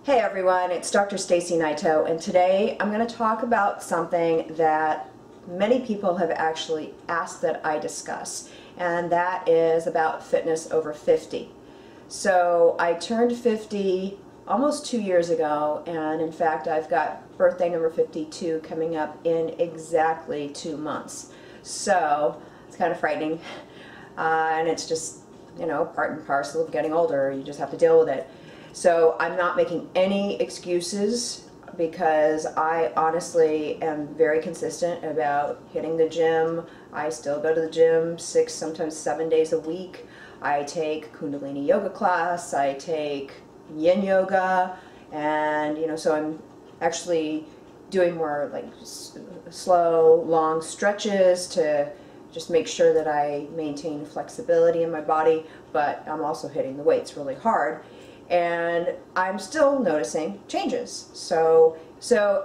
Hey everyone, it's Dr. Stacey Naito, and today I'm going to talk about something that many people have actually asked that I discuss, and that is about fitness over 50. So I turned 50 almost 2 years ago, and in fact I've got birthday number 52 coming up in exactly 2 months. So it's kind of frightening, and it's just, you know, part and parcel of getting older. You just have to deal with it. So I'm not making any excuses because I honestly am very consistent about hitting the gym. I still go to the gym 6, sometimes 7 days a week. I take Kundalini yoga class, I take yin yoga, and so I'm actually doing more like slow, long stretches to just make sure that I maintain flexibility in my body, but I'm also hitting the weights really hard. And I'm still noticing changes. So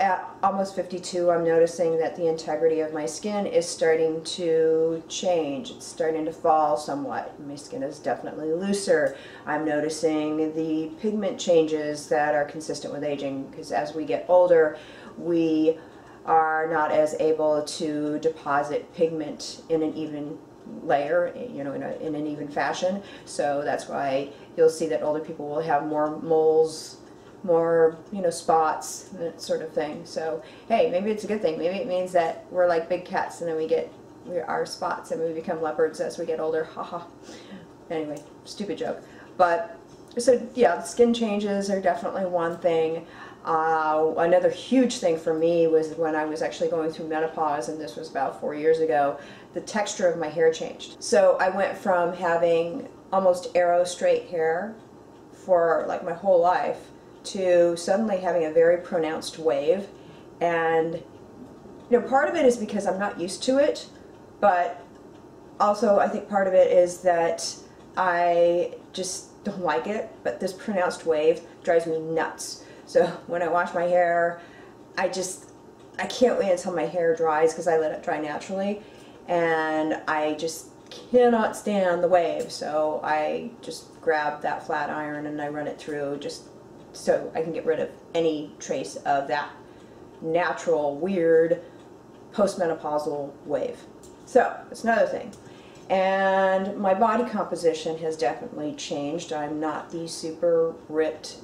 at almost 52, I'm noticing that the integrity of my skin is starting to change. It's starting to fall somewhat. My skin is definitely looser. I'm noticing the pigment changes that are consistent with aging, because as we get older, we are not as able to deposit pigment in an even layer, in an even fashion. So that's why you'll see that older people will have more moles, more spots, that sort of thing. So hey, maybe it's a good thing. Maybe it means that we're like big cats and then we get our spots and we become leopards as we get older. Haha. Anyway, stupid joke. But so yeah, the skin changes are definitely one thing. Another huge thing for me was when I was actually going through menopause, and this was about 4 years ago, the texture of my hair changed. So I went from having almost arrow straight hair for like my whole life to suddenly having a very pronounced wave. And part of it is because I'm not used to it, but also I think part of it is that I just don't like it, but this pronounced wave drives me nuts. So when I wash my hair, I can't wait until my hair dries, because I let it dry naturally, and I just cannot stand the wave. So I just grab that flat iron and I run it through just so I can get rid of any trace of that natural, weird, postmenopausal wave. So that's another thing. And my body composition has definitely changed. I'm not the super ripped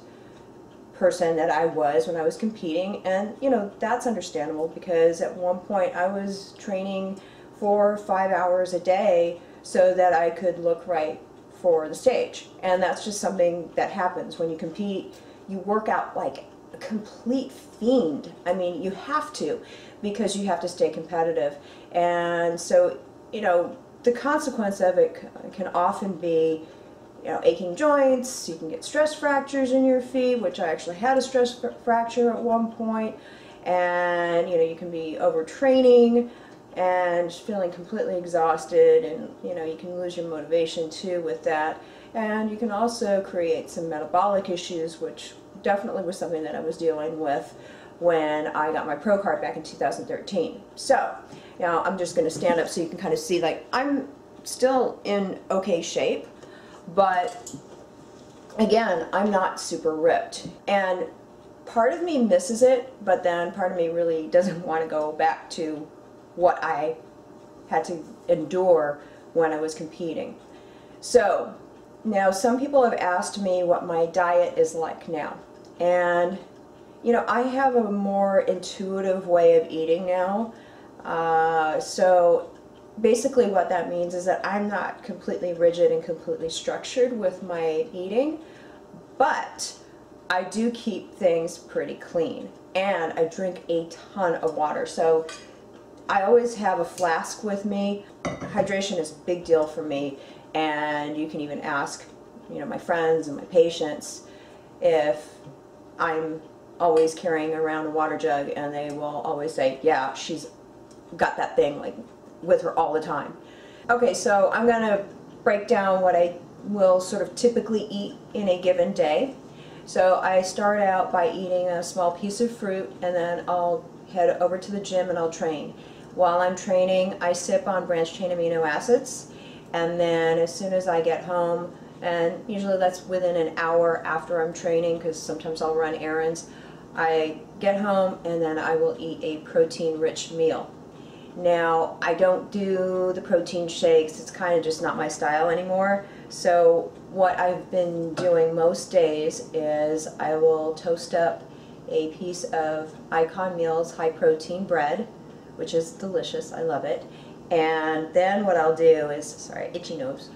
person that I was when I was competing, and that's understandable, because at one point I was training 4 or 5 hours a day so that I could look right for the stage. And that's just something that happens when you compete. You work out like a complete fiend. I mean, you have to, because you have to stay competitive. And so the consequence of it can often be aching joints. You can get stress fractures in your feet, which I actually had a stress fracture at one point. And you can be overtraining and feeling completely exhausted, and you can lose your motivation too with that. And you can also create some metabolic issues, which definitely was something that I was dealing with when I got my pro card back in 2013. So now I'm just going to stand up so you can kind of see, like, I'm still in okay shape, but again, I'm not super ripped. And part of me misses it, but then part of me really doesn't want to go back to what I had to endure when I was competing. So now some people have asked me what my diet is like now. And I have a more intuitive way of eating now. So basically what that means is that I'm not completely rigid and completely structured with my eating, but I do keep things pretty clean, and I drink a ton of water. So I always have a flask with me. Hydration is a big deal for me, and you can even ask my friends and my patients if I'm always carrying around a water jug, and they will always say, yeah, she's got that thing like with her all the time. Okay, so I'm going to break down what I will sort of typically eat in a given day. So I start out by eating a small piece of fruit, and then I'll head over to the gym and I'll train. While I'm training, I sip on branched chain amino acids, and then as soon as I get home, and usually that's within an hour after I'm training, because sometimes I'll run errands. I get home and then I will eat a protein-rich meal. Now, I don't do the protein shakes. It's kind of just not my style anymore. So what I've been doing most days is I will toast up a piece of Icon Meals high protein bread, which is delicious. I love it. And then what I'll do is, sorry, itchy nose.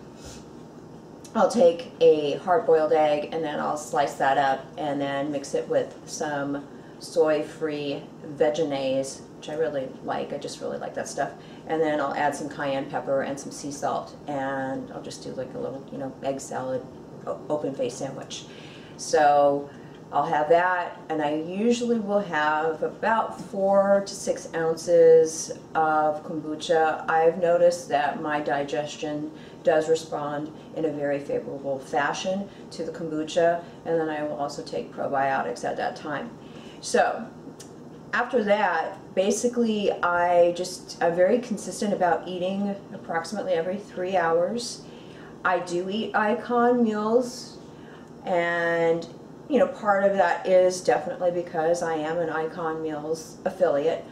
I'll take a hard-boiled egg and then I'll slice that up and then mix it with some soy-free veggies, which I really like. I just really like that stuff. And then I'll add some cayenne pepper and some sea salt, and I'll just do like a little, egg salad, open face sandwich. So I'll have that, and I usually will have about 4 to 6 ounces of kombucha. I've noticed that my digestion does respond in a very favorable fashion to the kombucha, and then I will also take probiotics at that time. So after that, basically I'm very consistent about eating approximately every 3 hours. I do eat Icon Meals, and part of that is definitely because I am an Icon Meals affiliate,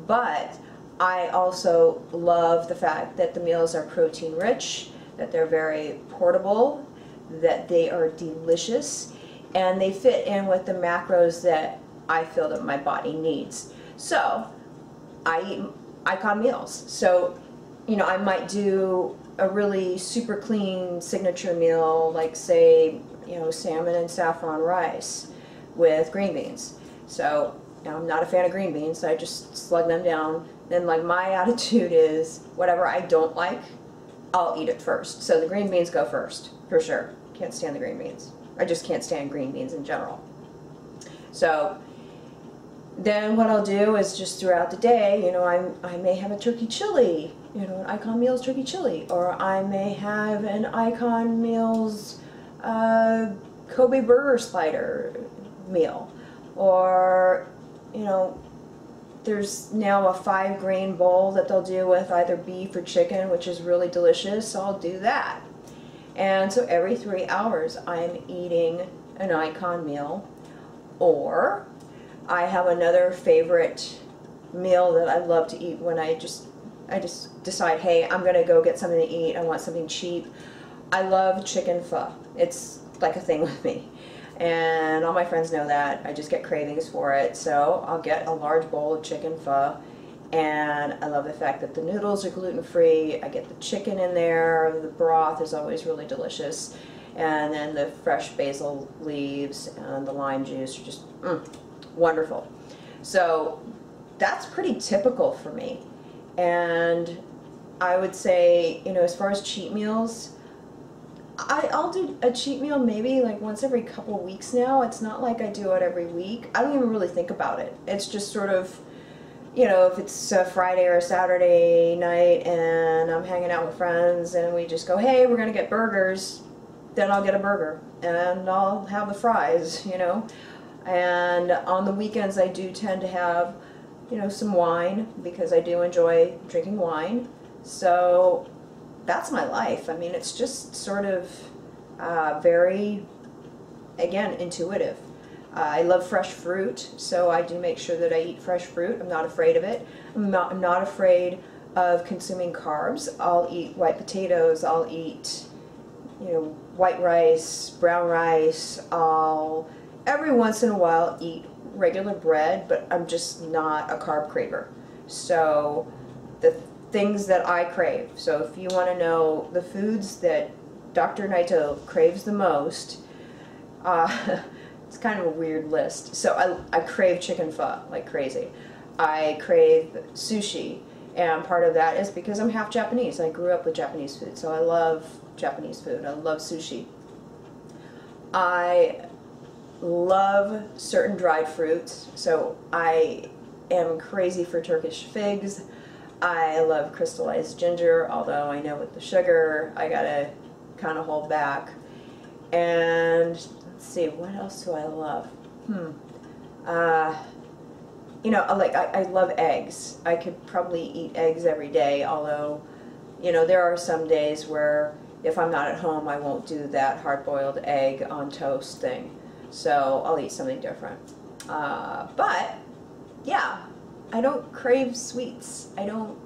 but I also love the fact that the meals are protein rich, that they're very portable, that they are delicious, and they fit in with the macros that I feel that my body needs. So I eat Icon Meals. So, I might do a really super clean signature meal, like say, salmon and saffron rice with green beans. So I'm not a fan of green beans, so I just slug them down. Then my attitude is whatever I don't like, I'll eat it first. So the green beans go first, for sure. Can't stand the green beans. I just can't stand green beans in general. So then what I'll do is just throughout the day, I may have a turkey chili, an Icon Meals turkey chili, or I may have an Icon Meals Kobe burger slider meal, or there's now a 5-grain bowl that they'll do with either beef or chicken, which is really delicious, so I'll do that. And so every 3 hours I'm eating an Icon meal, or I have another favorite meal that I love to eat when I just decide, hey, I'm gonna go get something to eat, I want something cheap. I love chicken pho. It's like a thing with me. And all my friends know that. I just get cravings for it. So I'll get a large bowl of chicken pho. And I love the fact that the noodles are gluten-free. I get the chicken in there. The broth is always really delicious. And then the fresh basil leaves and the lime juice are just wonderful. So that's pretty typical for me. And I would say, as far as cheat meals, I'll do a cheat meal maybe like once every couple weeks now. It's not like I do it every week. I don't even really think about it. It's just sort of, if it's a Friday or a Saturday night and I'm hanging out with friends and we just go, hey, we're going to get burgers, then I'll get a burger and I'll have the fries, And on the weekends I do tend to have, some wine, because I do enjoy drinking wine. So that's my life. I mean, it's just sort of very, again, intuitive. I love fresh fruit, so I do make sure that I eat fresh fruit. I'm not afraid of it. I'm not afraid of consuming carbs. I'll eat white potatoes. I'll eat, white rice, brown rice. I'll every once in a while eat regular bread, but I'm just not a carb craver. So the things that I crave. So if you want to know the foods that Dr. Naito craves the most, it's kind of a weird list. So I crave chicken pho like crazy. I crave sushi, and part of that is because I'm half Japanese. I grew up with Japanese food, so I love Japanese food. I love sushi. I love certain dried fruits, so I am crazy for Turkish figs. I love crystallized ginger, although I know with the sugar I gotta kind of hold back. And let's see, what else do I love? I love eggs. I could probably eat eggs every day, although, there are some days where, if I'm not at home, I won't do that hard-boiled egg on toast thing. So I'll eat something different. But yeah, I don't crave sweets. I don't,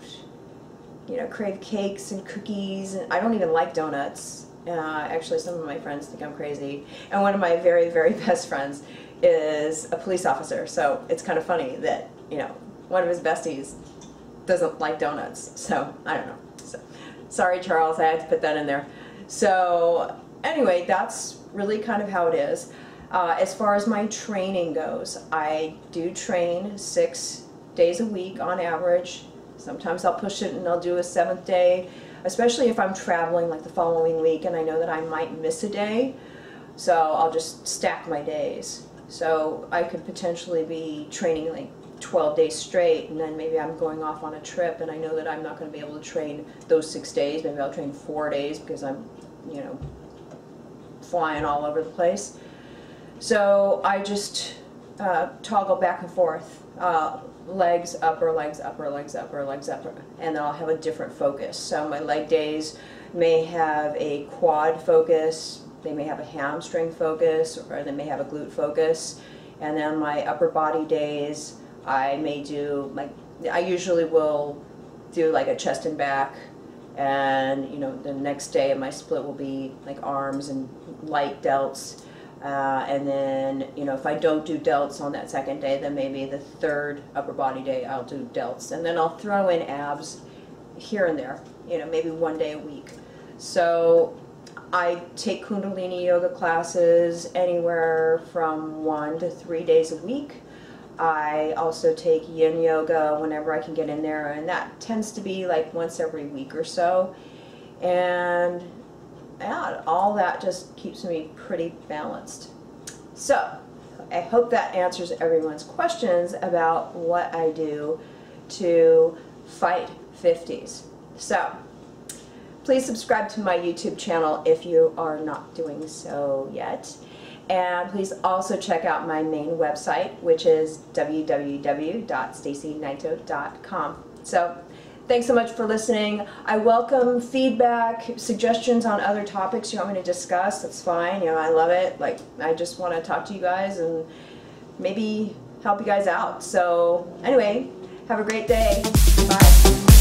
crave cakes and cookies, and I don't even like donuts. Actually, some of my friends think I'm crazy. And one of my very, very best friends is a police officer. So it's kind of funny that, one of his besties doesn't like donuts. So I don't know. So, sorry, Charles, I had to put that in there. So anyway, that's really kind of how it is. As far as my training goes, I do train 6 days a week on average. Sometimes I'll push it and I'll do a 7th day, especially if I'm traveling like the following week and I know that I might miss a day. So I'll just stack my days. So I could potentially be training like 12 days straight, and then maybe I'm going off on a trip and I know that I'm not going to be able to train those 6 days. Maybe I'll train 4 days because I'm, flying all over the place. So I just toggle back and forth. Legs, upper, legs, upper, legs, upper, legs, upper, and then I'll have a different focus. So my leg days may have a quad focus, they may have a hamstring focus, or they may have a glute focus. And then my upper body days, I may do, I usually will do like a chest and back, and the next day my split will be like arms and light delts. And then, if I don't do delts on that 2nd day, then maybe the 3rd upper body day I'll do delts. And then I'll throw in abs here and there, maybe 1 day a week. So I take Kundalini yoga classes anywhere from 1 to 3 days a week. I also take yin yoga whenever I can get in there, and that tends to be like once every week or so. And yeah, all that just keeps me pretty balanced. So I hope that answers everyone's questions about what I do to fight 50s. So please subscribe to my YouTube channel if you are not doing so yet. And please also check out my main website, which is www.staceynaito.com. So thanks so much for listening. I welcome feedback, suggestions on other topics you want me to discuss. That's fine. I love it. Like, I just want to talk to you guys and maybe help you guys out. So anyway, have a great day. Bye.